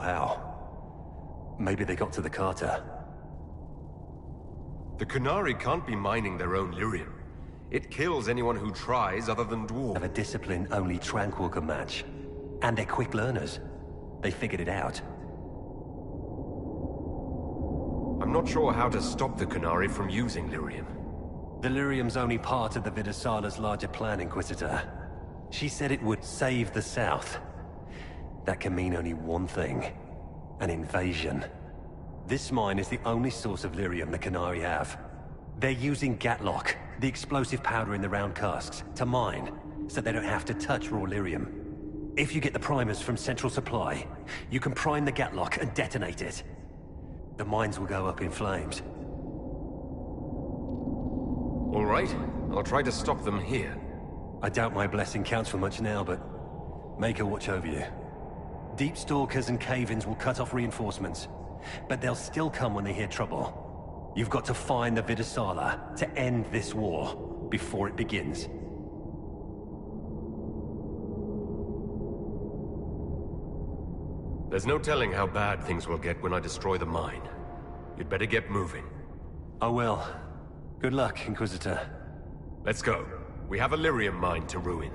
how. Maybe they got to the Carter. The Qunari can't be mining their own lyrium. It kills anyone who tries other than dwarves. Have a discipline only Tranquil can match. And they're quick learners. They figured it out. I'm not sure how to stop the Qunari from using lyrium. The lyrium's only part of the Vidasala's larger plan, Inquisitor. She said it would save the South. That can mean only one thing. An invasion. This mine is the only source of lyrium the Qunari have. They're using Gatlock, the explosive powder in the round casks, to mine, so they don't have to touch raw lyrium. If you get the primers from Central Supply, you can prime the Gatlock and detonate it. The mines will go up in flames. All right, I'll try to stop them here. I doubt my blessing counts for much now, but make her watch over you. Deep Stalkers and Cave-ins will cut off reinforcements, but they'll still come when they hear trouble. You've got to find the Vidasala to end this war before it begins. There's no telling how bad things will get when I destroy the mine. You'd better get moving. I will. Good luck, Inquisitor. Let's go. We have a lyrium mine to ruin.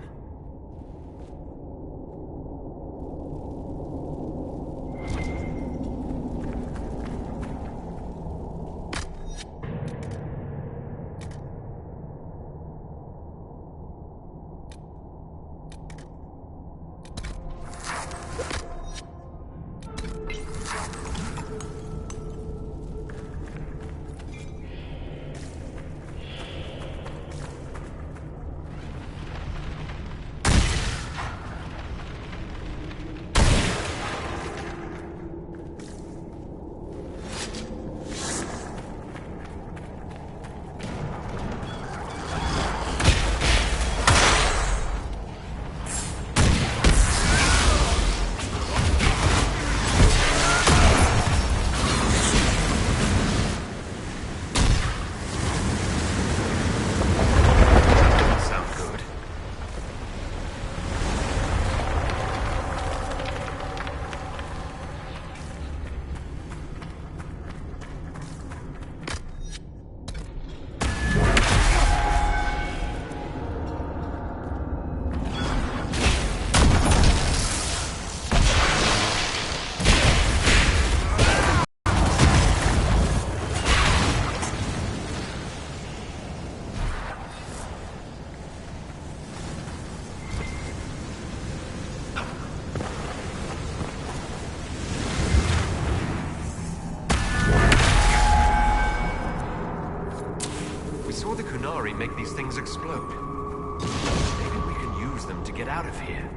Make these things explode. Maybe we can use them to get out of here.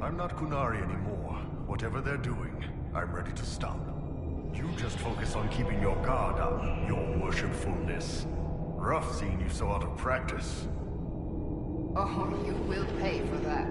I'm not Qunari anymore. Whatever they're doing, I'm ready to stop. You just focus on keeping your guard up, your worshipfulness. Rough seeing you so out of practice. Oh, you will pay for that.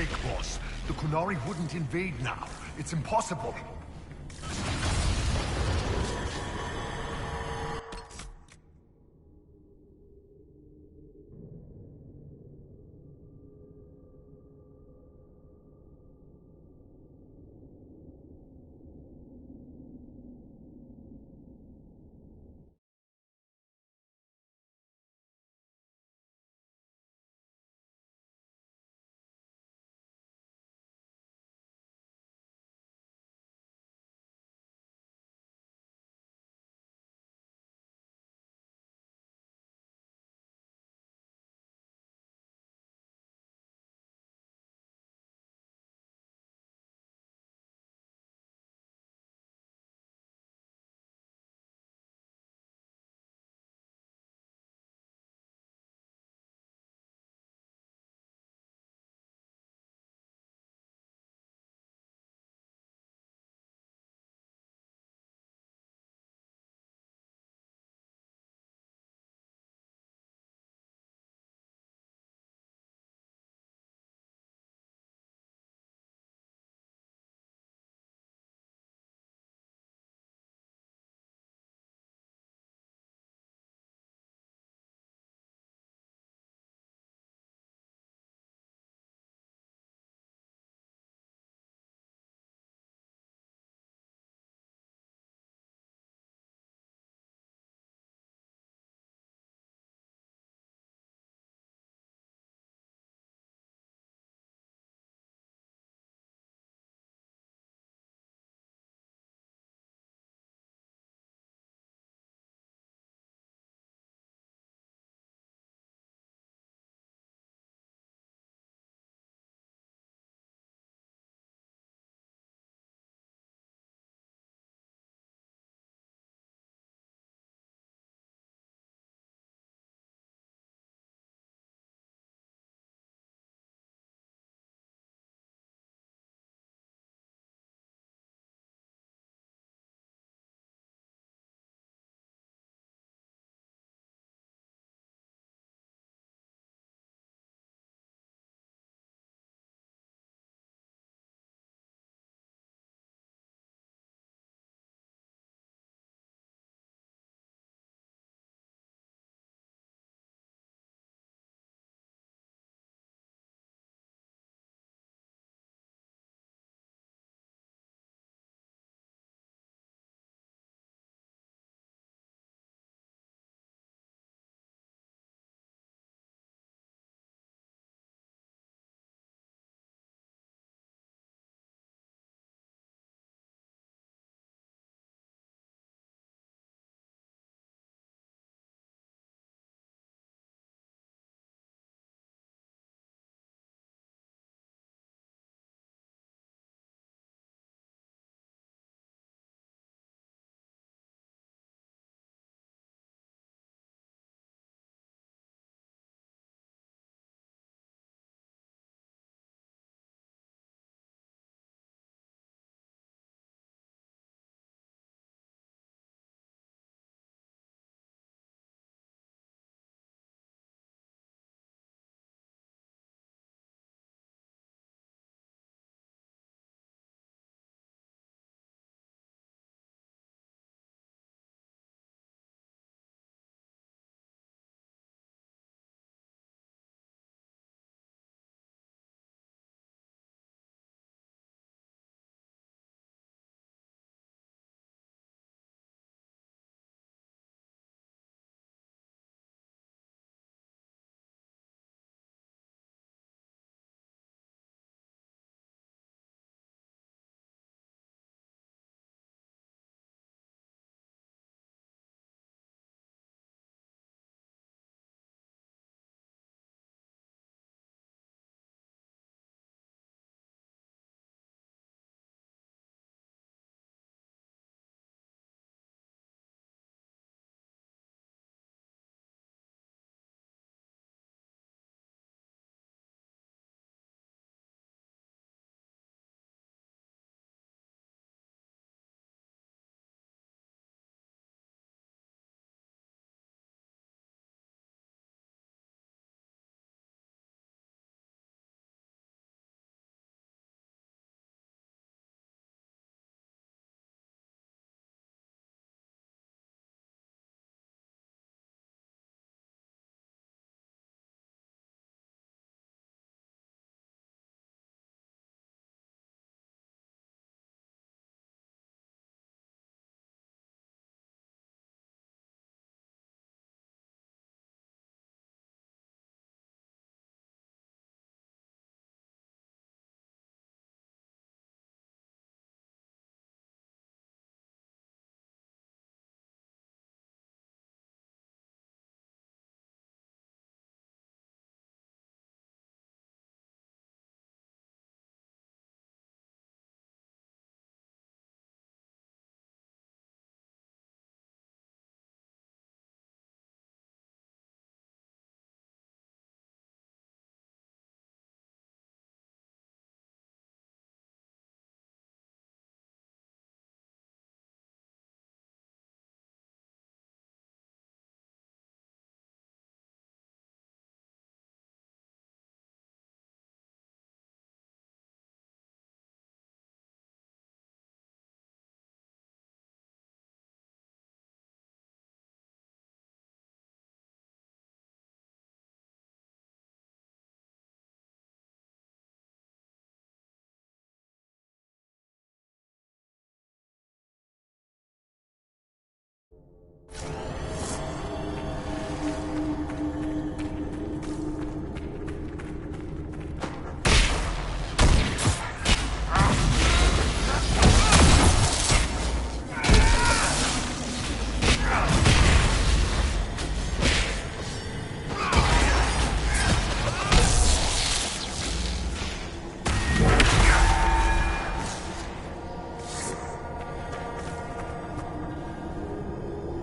mistake, boss. The Qunari wouldn't invade now. It's impossible.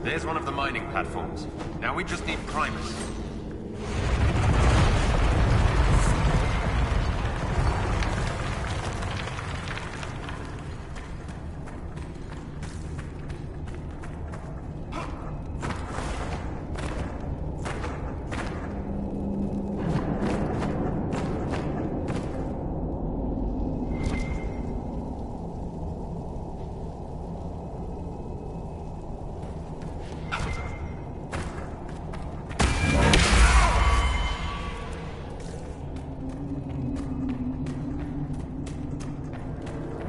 There's one of the mining platforms. Now we just need Primus.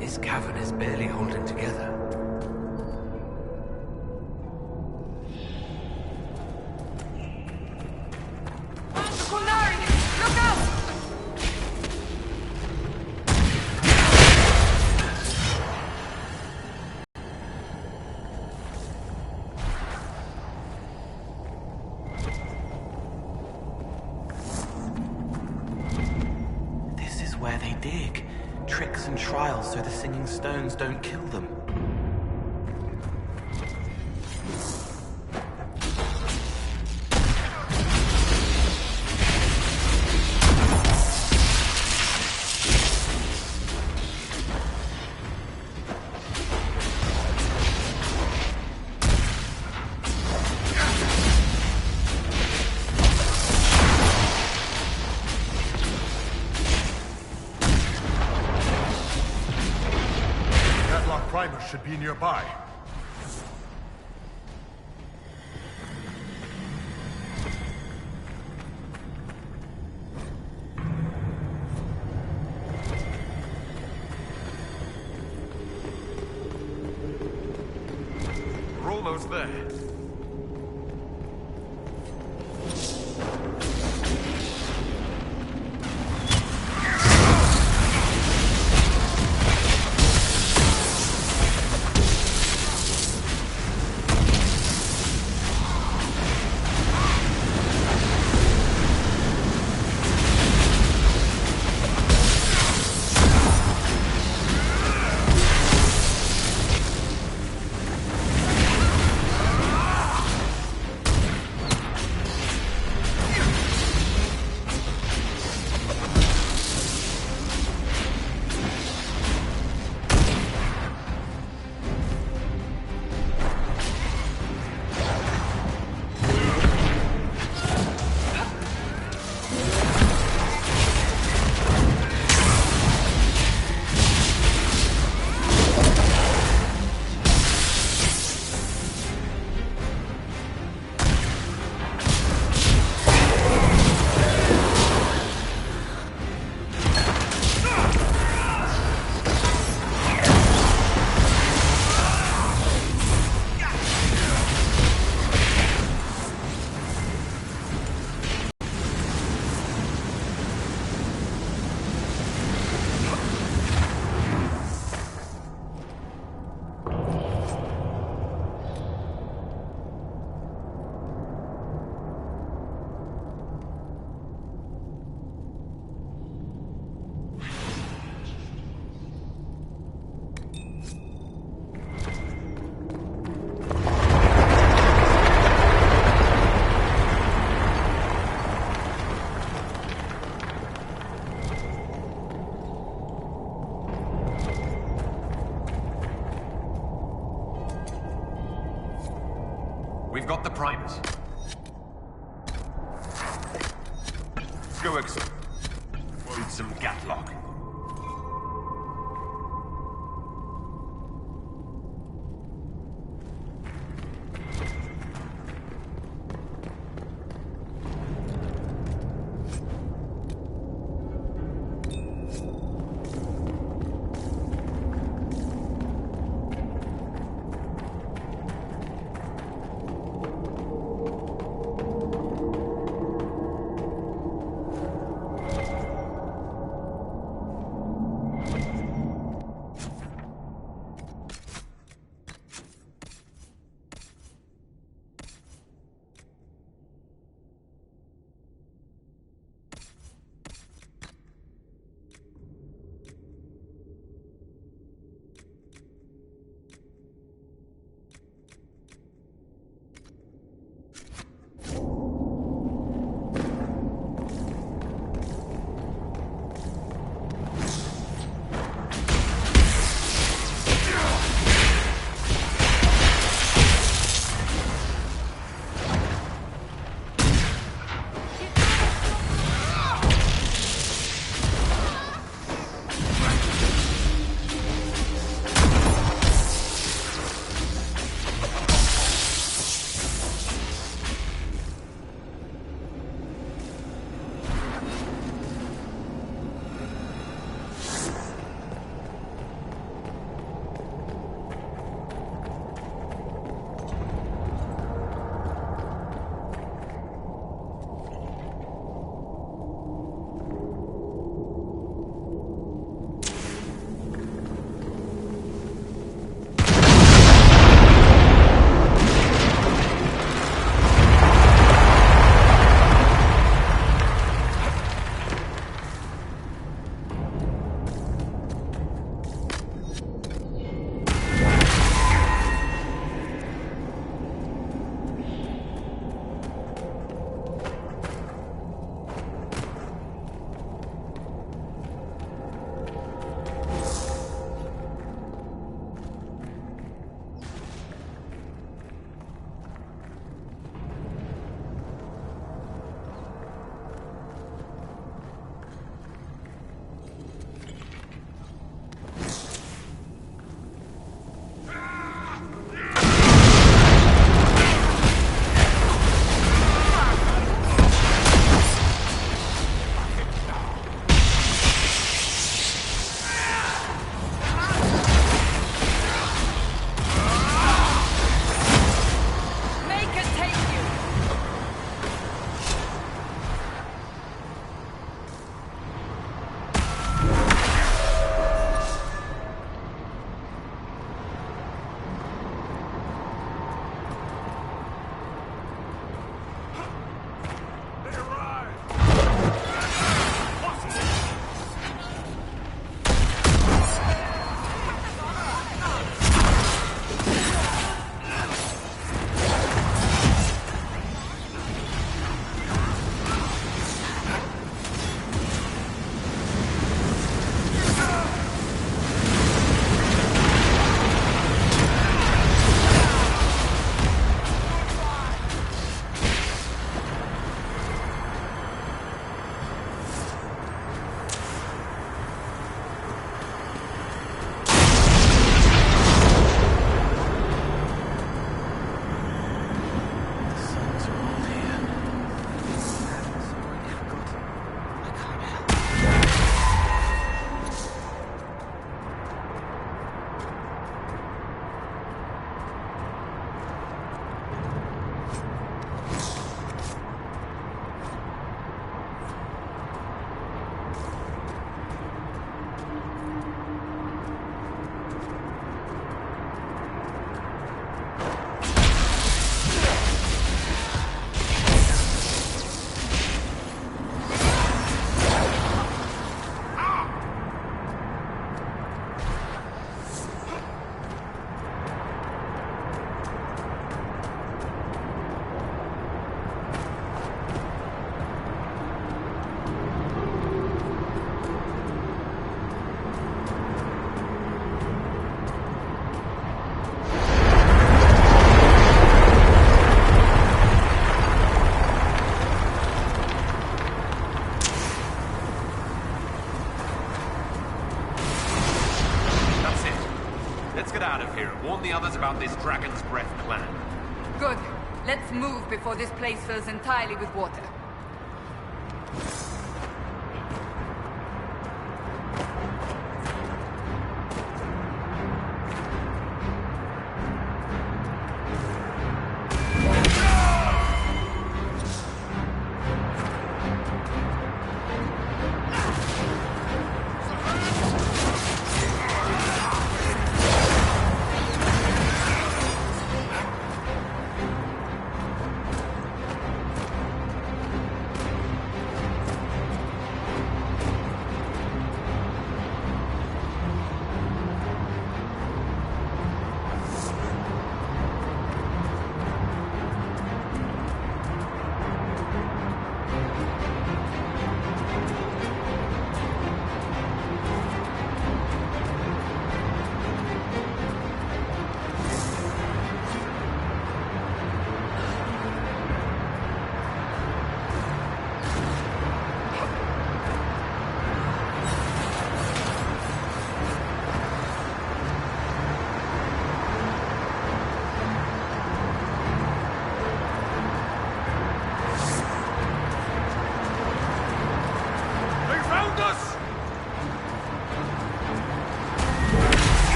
This cavern is barely holding together. Kunari! Look out! This is where they dig. Tricks and trials so the singing stones don't kill them. Primus should be nearby. We're almost there. We've got the Primus. Let's go explode some Gatlock. us about this Dragon's Breath plan. Good. Let's move before this place fills entirely with water.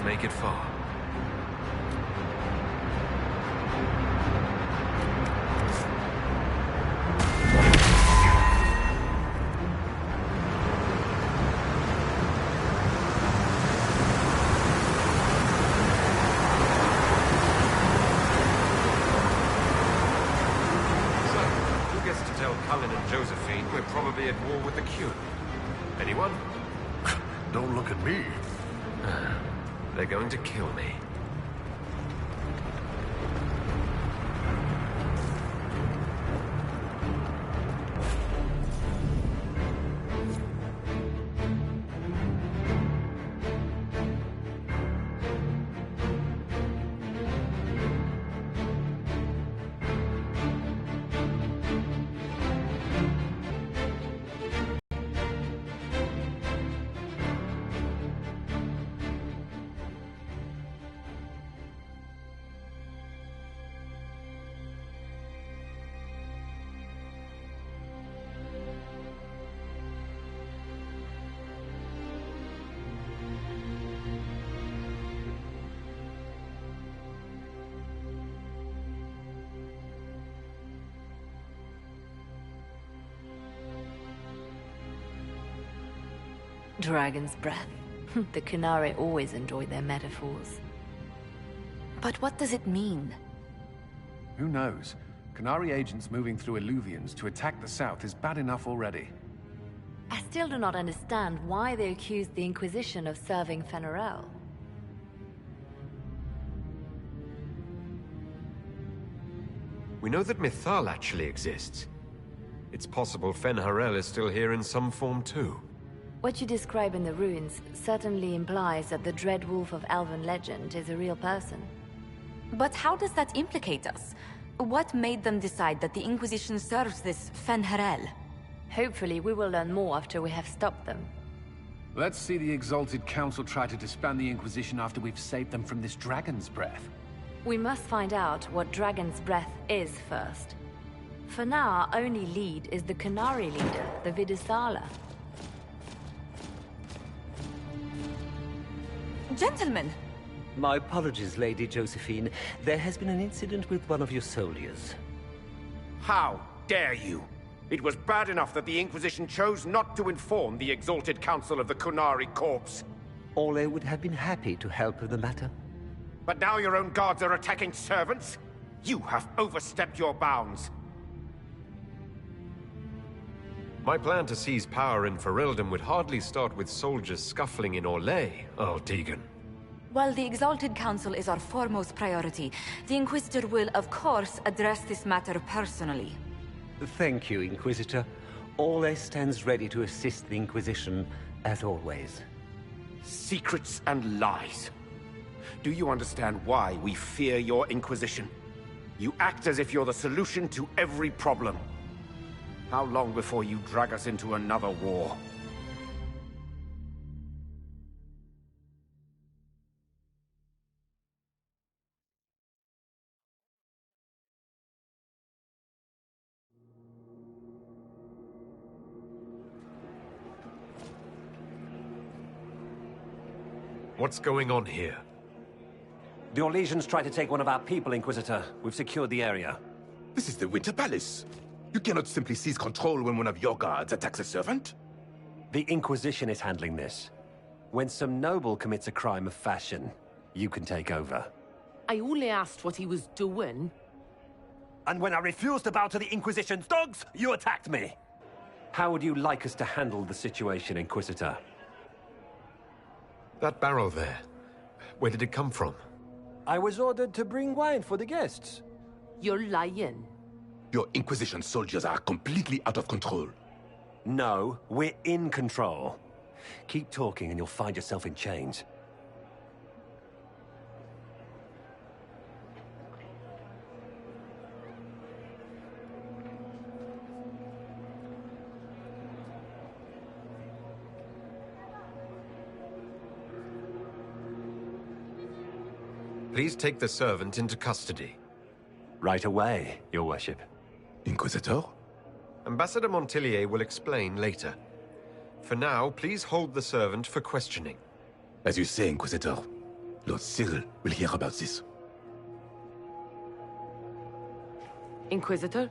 Make it far. So, who gets to tell Cullen and Josephine we're probably at war with the Q? Anyone? Don't look at me. They're going to kill me. Dragon's breath. The Qunari always enjoy their metaphors. But what does it mean? Who knows? Qunari agents moving through Illuvians to attack the south is bad enough already. I still do not understand why they accused the Inquisition of serving Fen'Harel. We know that Mythal actually exists. It's possible Fen'Harel is still here in some form too. What you describe in the ruins certainly implies that the Dread Wolf of Elven legend is a real person. But how does that implicate us? What made them decide that the Inquisition serves this Fen'Harel? Hopefully we will learn more after we have stopped them. Let's see the Exalted Council try to disband the Inquisition after we've saved them from this dragon's breath. We must find out what Dragon's Breath is first. For now, our only lead is the Qunari leader, the Vidisala. Gentlemen! My apologies, Lady Josephine. There has been an incident with one of your soldiers. How dare you? It was bad enough that the Inquisition chose not to inform the Exalted Council of the Qunari corpse. Ole would have been happy to help with the matter. But now your own guards are attacking servants? You have overstepped your bounds. My plan to seize power in Ferelden would hardly start with soldiers scuffling in Orlais, Earl Deegan. While the Exalted Council is our foremost priority, the Inquisitor will, of course, address this matter personally. Thank you, Inquisitor. Ole stands ready to assist the Inquisition, as always. Secrets and lies. Do you understand why we fear your Inquisition? You act as if you're the solution to every problem. How long before you drag us into another war? What's going on here? The Orlesians tried to take one of our people, Inquisitor. We've secured the area. This is the Winter Palace. You cannot simply seize control when one of your guards attacks a servant. The Inquisition is handling this. When some noble commits a crime of fashion, you can take over. I only asked what he was doing. And when I refused to bow to the Inquisition's dogs, you attacked me! How would you like us to handle the situation, Inquisitor? That barrel there, where did it come from? I was ordered to bring wine for the guests. You're lying. Your Inquisition soldiers are completely out of control. No, we're in control. Keep talking and you'll find yourself in chains. Please take the servant into custody. Right away, Your Worship. Inquisitor? Ambassador Montillier will explain later. For now, please hold the servant for questioning. As you say, Inquisitor. Lord Cyril will hear about this. Inquisitor,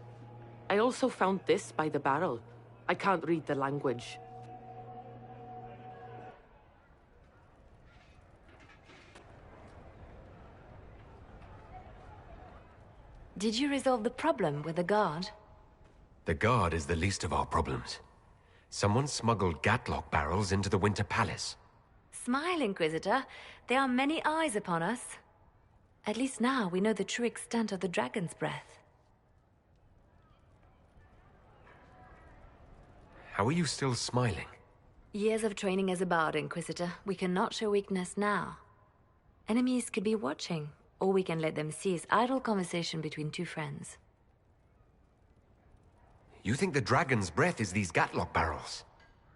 I also found this by the barrel. I can't read the language. Did you resolve the problem with the guard? The guard is the least of our problems. Someone smuggled Gatlock barrels into the Winter Palace. Smile, Inquisitor. There are many eyes upon us. At least now we know the true extent of the Dragon's Breath. How are you still smiling? Years of training as a bard, Inquisitor. We cannot show weakness now. Enemies could be watching, or we can let them seize idle conversation between two friends. You think the Dragon's Breath is these Gatlock barrels?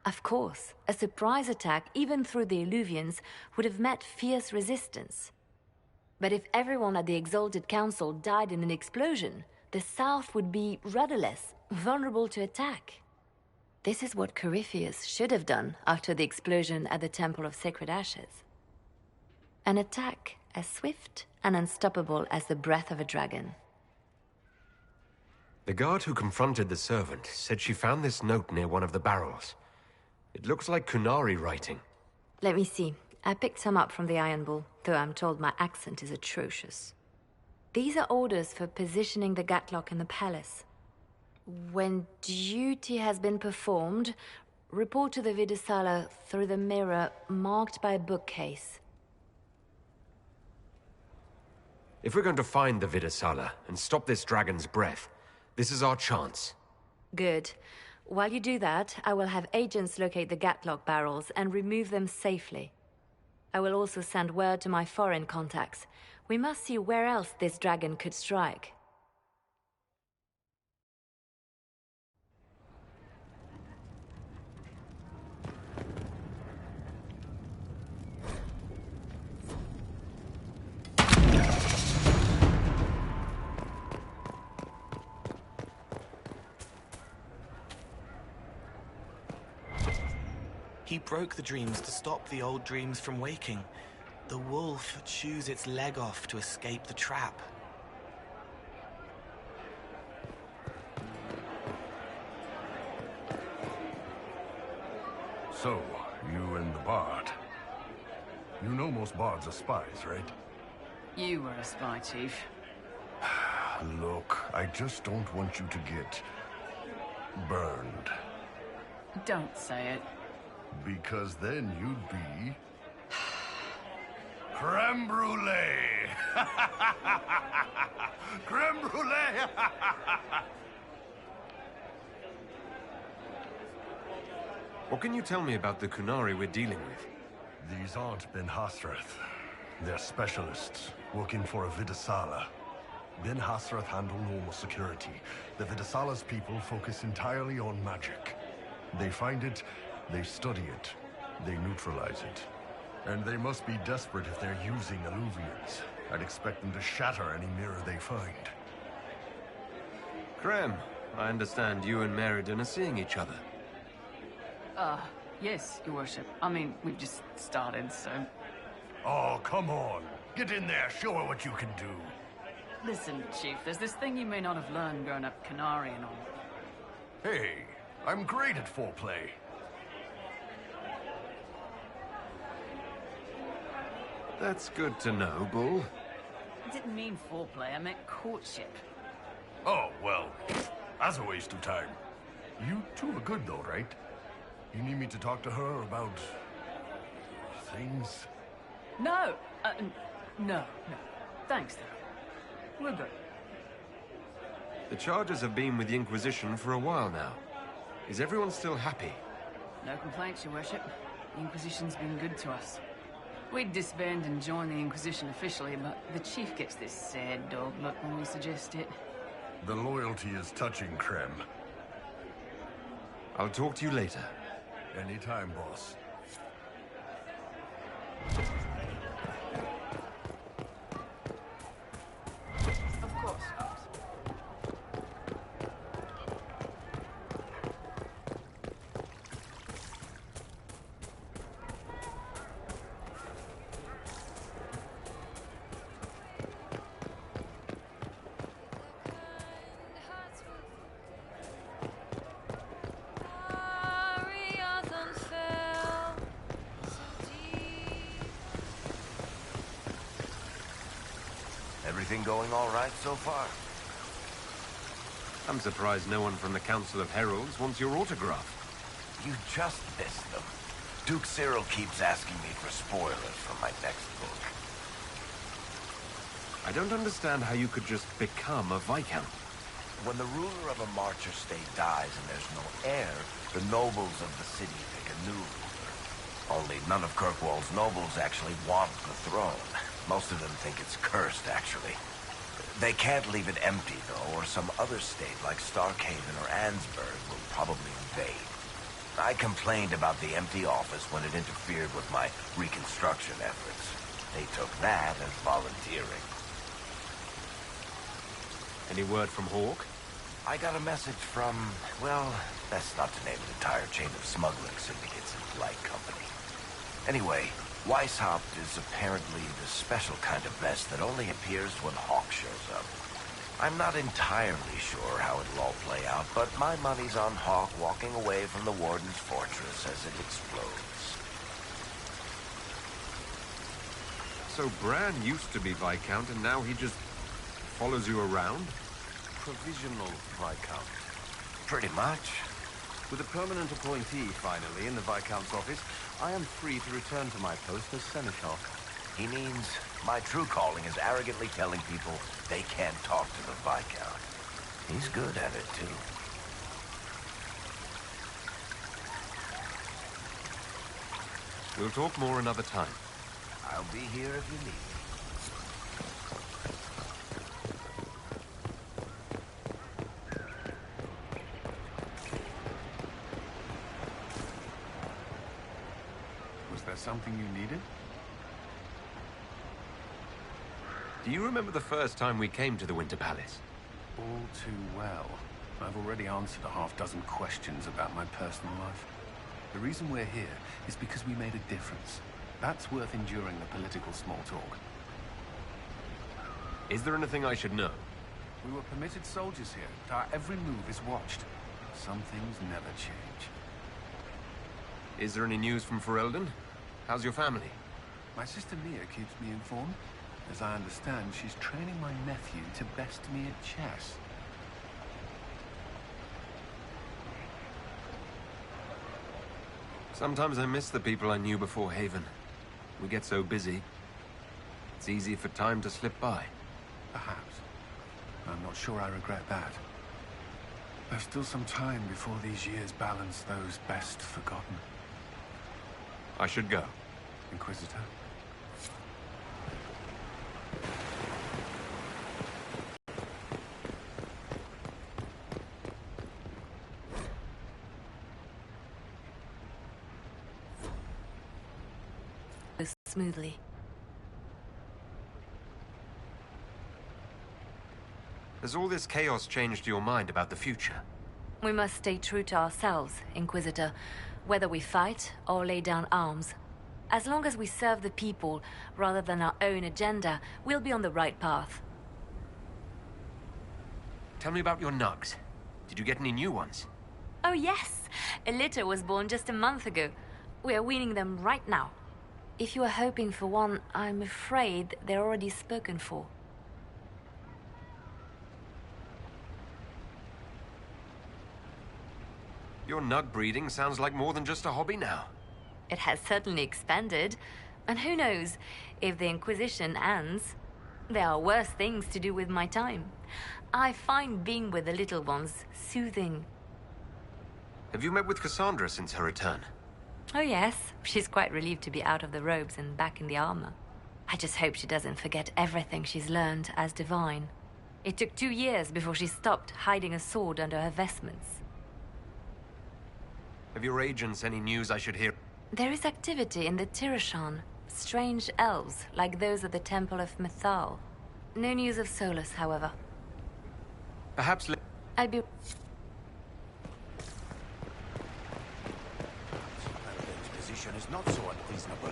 Of course. A surprise attack, even through the Illuvians, would have met fierce resistance. But if everyone at the Exalted Council died in an explosion, the South would be rudderless, vulnerable to attack. This is what Corypheus should have done after the explosion at the Temple of Sacred Ashes. An attack as swift and unstoppable as the breath of a dragon. The guard who confronted the servant said she found this note near one of the barrels. It looks like Qunari writing. Let me see. I picked some up from the Iron Bull, though I'm told my accent is atrocious. These are orders for positioning the Gatlock in the palace. When duty has been performed, report to the Vidisala through the mirror marked by a bookcase. If we're going to find the Vidisala and stop this dragon's breath, this is our chance. Good. While you do that, I will have agents locate the Gatlock barrels and remove them safely. I will also send word to my foreign contacts. We must see where else this dragon could strike. He broke the dreams to stop the old dreams from waking. The wolf chews its leg off to escape the trap. So, you and the bard. You know most bards are spies, right? You were a spy, Chief. Look, I just don't want you to get burned. Don't say it. Because then you'd be... creme brulee! Creme brulee! What can you tell me about the Kunari we're dealing with? These aren't Ben Hasrath. They're specialists, working for a Vidasala. Ben Hasrath handle normal security. The Vidasala's people focus entirely on magic. They find it, they study it, they neutralize it. And they must be desperate if they're using Illuvians. I'd expect them to shatter any mirror they find. Krem, I understand you and Meriden are seeing each other. Yes, Your Worship. I mean, we've just started, so... Oh, come on. Get in there, show her what you can do. Listen, Chief, there's this thing you may not have learned growing up Kunari and all. Hey, I'm great at foreplay. That's good to know, Bull. I didn't mean foreplay, I meant courtship. Oh, well, that's a waste of time. You two are good though, right? You need me to talk to her about... things? No! No. Thanks, though. We're good. The charges have been with the Inquisition for a while now. Is everyone still happy? No complaints, Your Worship. The Inquisition's been good to us. We'd disband and join the Inquisition officially, but the Chief gets this sad dog look when we suggest it. The loyalty is touching, Krem. I'll talk to you later. Anytime, boss. Of course. Everything going all right so far? I'm surprised no one from the Council of Heralds wants your autograph. You just missed them. Duke Cyril keeps asking me for spoilers from my next book. I don't understand how you could just become a Viscount. When the ruler of a Marcher state dies and there's no heir, the nobles of the city pick a new ruler. Only none of Kirkwall's nobles actually want the throne. Most of them think it's cursed, actually. They can't leave it empty, though, or some other state like Starkhaven or Ansburg will probably invade. I complained about the empty office when it interfered with my reconstruction efforts. They took that as volunteering. Any word from Hawk? I got a message from, well, best not to name an entire chain of smuggling syndicates in polite company. Anyway, Weishaupt is apparently the special kind of vest that only appears when Hawk shows up. I'm not entirely sure how it'll all play out, but my money's on Hawk walking away from the Warden's fortress as it explodes. So Bran used to be Viscount, and now he just follows you around? Provisional Viscount. Pretty much. With a permanent appointee, finally, in the Viscount's office, I am free to return to my post as Seneschal. He means my true calling is arrogantly telling people they can't talk to the Viscount. He's good at it, too. We'll talk more another time. I'll be here if you need me. Was there something you needed? Do you remember the first time we came to the Winter Palace? All too well. I've already answered a half-dozen questions about my personal life. The reason we're here is because we made a difference. That's worth enduring the political small talk. Is there anything I should know? We were permitted soldiers here. Our every move is watched. Some things never change. Is there any news from Ferelden? How's your family? My sister Mia keeps me informed. As I understand, she's training my nephew to best me at chess. Sometimes I miss the people I knew before Haven. We get so busy. It's easy for time to slip by. Perhaps. I'm not sure I regret that. There's still some time before these years balance those best forgotten. I should go. Inquisitor? Smoothly. Has all this chaos changed your mind about the future? We must stay true to ourselves, Inquisitor, whether we fight or lay down arms. As long as we serve the people rather than our own agenda, we'll be on the right path. Tell me about your nugs. Did you get any new ones? Oh yes! A litter was born just a month ago. We are weaning them right now. If you are hoping for one, I'm afraid they're already spoken for. Your nug breeding sounds like more than just a hobby now. It has certainly expanded. And who knows, if the Inquisition ends, there are worse things to do with my time. I find being with the little ones soothing. Have you met with Cassandra since her return? Oh yes, she's quite relieved to be out of the robes and back in the armor. I just hope she doesn't forget everything she's learned as Divine. It took 2 years before she stopped hiding a sword under her vestments. Have your agents any news I should hear? There is activity in the Tirashan. Strange elves, like those at the Temple of Mythal. No news of Solus, however. Perhaps... I'll be... Position is not so unreasonable.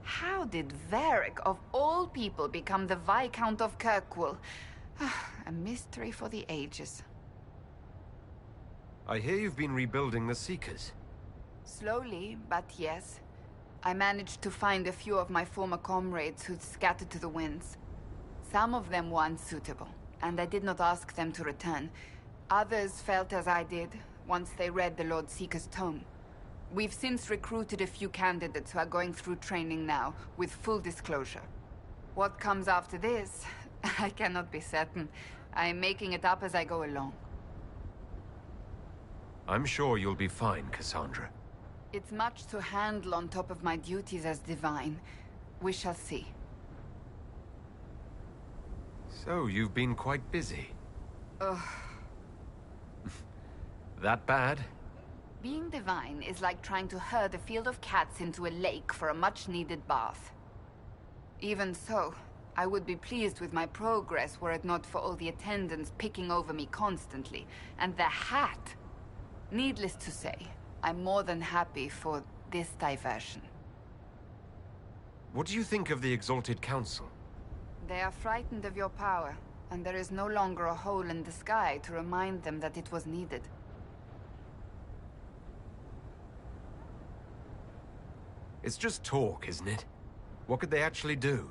How did Varric, of all people, become the Viscount of Kirkwall? A mystery for the ages. I hear you've been rebuilding the Seekers. Slowly, but yes. I managed to find a few of my former comrades who'd scattered to the winds. Some of them were unsuitable, and I did not ask them to return. Others felt as I did, once they read the Lord Seeker's tome. We've since recruited a few candidates who are going through training now, with full disclosure. What comes after this, I cannot be certain. I am making it up as I go along. I'm sure you'll be fine, Cassandra. It's much to handle on top of my duties as Divine. We shall see. So, you've been quite busy. Ugh. That bad? Being Divine is like trying to herd a field of cats into a lake for a much-needed bath. Even so, I would be pleased with my progress were it not for all the attendants picking over me constantly. And the hat! Needless to say, I'm more than happy for this diversion. What do you think of the Exalted Council? They are frightened of your power, and there is no longer a hole in the sky to remind them that it was needed. It's just talk, isn't it? What could they actually do?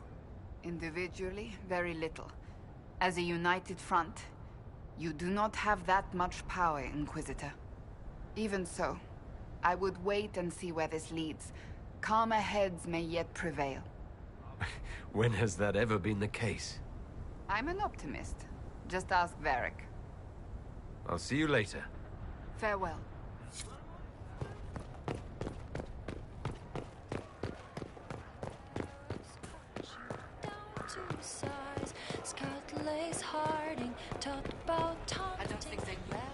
Individually, very little. As a united front, you do not have that much power, Inquisitor. Even so, I would wait and see where this leads. Calmer heads may yet prevail. When has that ever been the case? I'm an optimist. Just ask Varric. I'll see you later. Farewell. I don't think they left.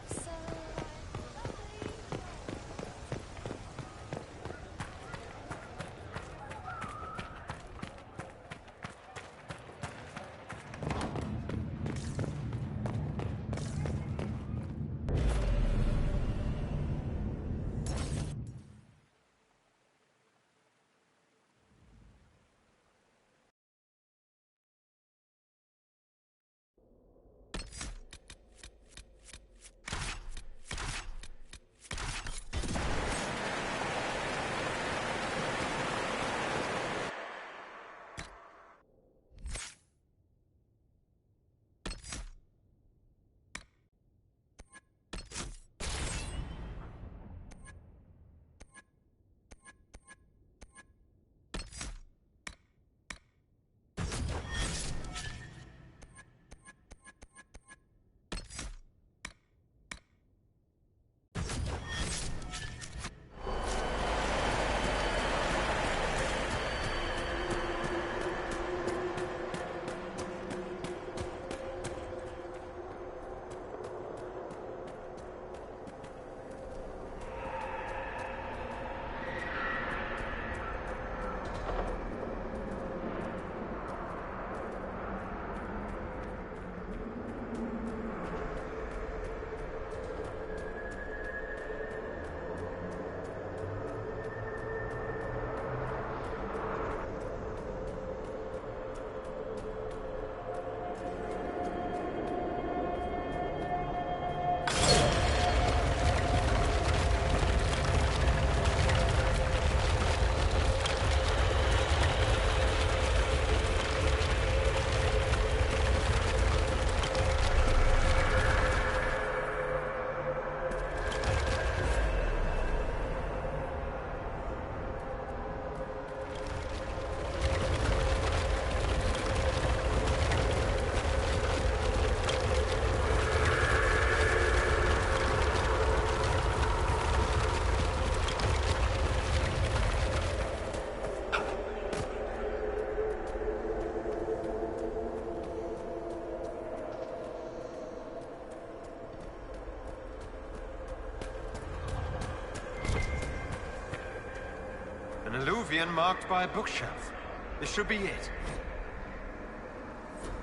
An alluvion marked by a bookshelf. This should be it.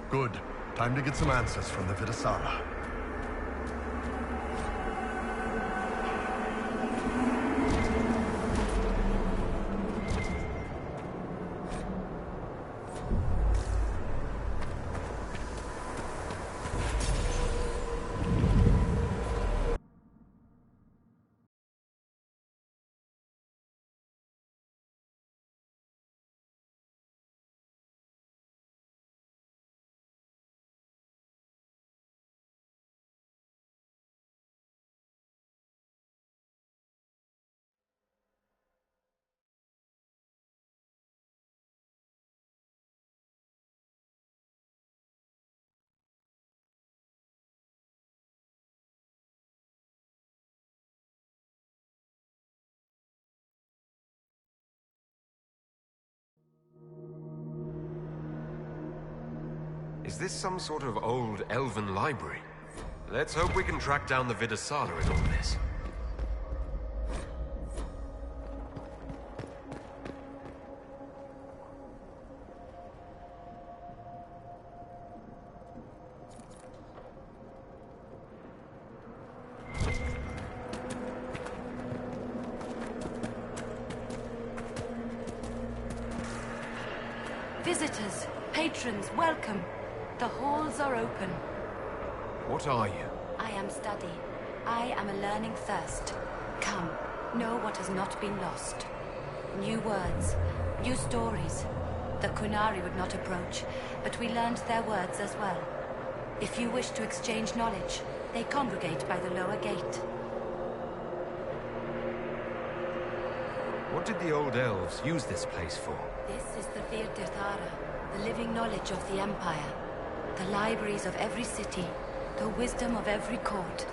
Good. Time to get some answers from the Vidasara. Is this some sort of old elven library? Let's hope we can track down the Vidasala in all this. Visitors, patrons, welcome. The halls are open. What are you? I am study. I am a learning thirst. Come, know what has not been lost. New words, new stories. The Qunari would not approach, but we learned their words as well. If you wish to exchange knowledge, they congregate by the lower gate. What did the old elves use this place for? This is the Virdirthara, the living knowledge of the Empire. The libraries of every city, the wisdom of every court.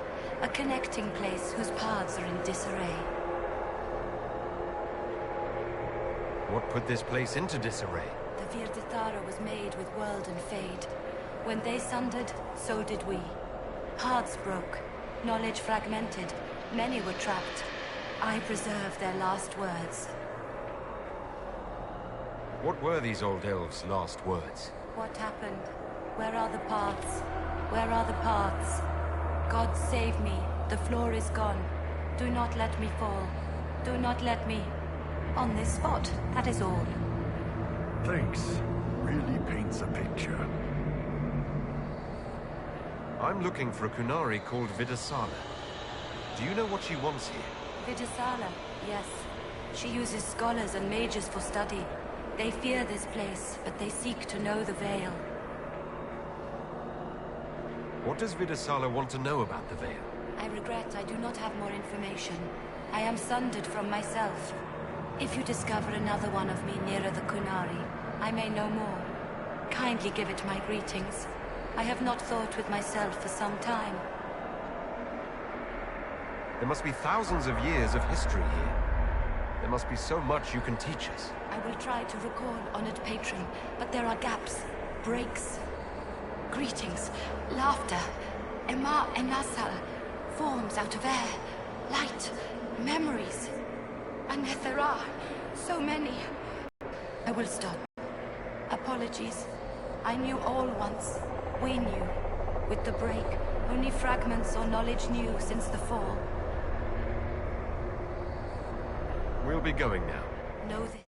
A connecting place whose paths are in disarray. What put this place into disarray? The Virdirthara was made with world and fade. When they sundered, so did we. Paths broke, knowledge fragmented, many were trapped. I preserved their last words. What were these old elves' last words? What happened? Where are the paths? Where are the paths? God save me, the floor is gone. Do not let me fall. Do not let me... on this spot, that is all. Thanks. Really paints a picture. I'm looking for a Kunari called Vidasala. Do you know what she wants here? Vidasala, yes. She uses scholars and mages for study. They fear this place, but they seek to know the Veil. What does Vidasala want to know about the Veil? I regret I do not have more information. I am sundered from myself. If you discover another one of me nearer the Kunari, I may know more. Kindly give it my greetings. I have not thought with myself for some time. There must be thousands of years of history here. There must be so much you can teach us. I will try to recall, honored patron, but there are gaps, breaks. Greetings, laughter, Ema Enasal, forms out of air, light, memories. And yet there are so many. I will stop. Apologies. I knew all once. We knew. With the break, only fragments or knowledge new since the fall. We'll be going now. Know this.